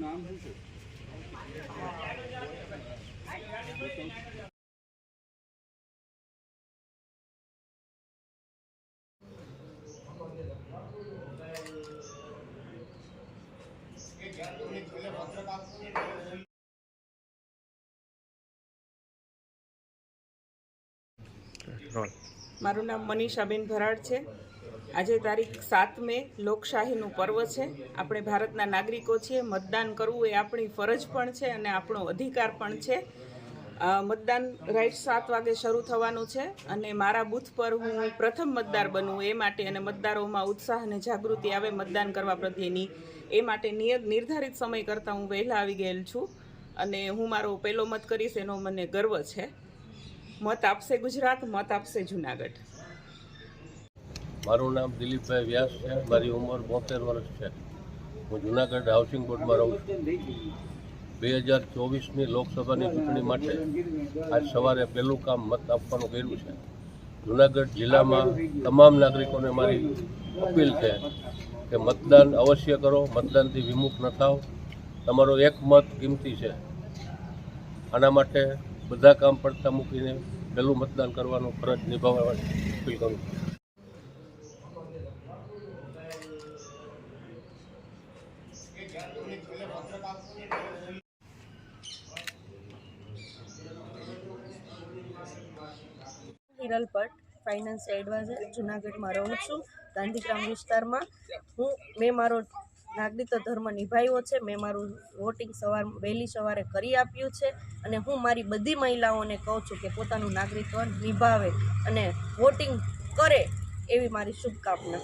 નામ શું છે? મારું નામ મનીષાબેન ભરાડ છે। આજે તારીખ 7 મે લોકશાહીનું પર્વ છે। આપણે ભારતના નાગરિકો છીએ। મતદાન કરવું એ આપણી ફરજ પણ છે અને આપણો અધિકાર પણ છે। મતદાન રાઈટ 7 વાગે શરૂ થવાનું છે અને મારા બૂથ પર હું પ્રથમ મતદાર બનું એ માટે અને મતદારોમાં ઉત્સાહ અને જાગૃતિ આવે મતદાન કરવા પ્રત્યેની એ માટે નિર્ધારિત સમય કરતાં હું વહેલા આવી ગયેલ છું અને હું મારો પહેલો મત કરીશ એનો મને ગર્વ છે। મત આપશે ગુજરાત, મત આપશે જુનાગઢ। મારું નામ દિલીપભાઈ વ્યાસ છે। મારી ઉંમર 72 વર્ષ છે। હું જુનાગઢ હાઉસિંગ બોર્ડમાં રહું છું। 2024ની લોકસભાની ચૂંટણી માટે આજ સવારે પહેલું કામ મત આપવાનું કર્યું છે। જુનાગઢ જિલ્લામાં તમામ નાગરિકોને મારી અપીલ છે કે મતદાન અવશ્ય કરો, મતદાનથી વિમુખ ન થાવ। તમારો એક મત કિંમતી છે। આના માટે બધા કામ પડતા મૂકીને પહેલું મતદાન કરવાનું ફરજ નિભાવવાની અપીલ કરું છું। હિરલ ભટ્ટ, ફાઇનાન્સ એડવાઇઝર, જુનાગઢમાં રહું છું, ગાંધીગ્રામ વિસ્તારમાં। મેં મારો નાગરિક ધર્મ નિભાવ્યો છે। મેં મારું વોટિંગ વહેલી સવારે કરી આપ્યું છે અને હું મારી બધી મહિલાઓને કહું છું કે પોતાનું નાગરિકત્વ નિભાવે અને વોટિંગ કરે એવી મારી શુભકામના।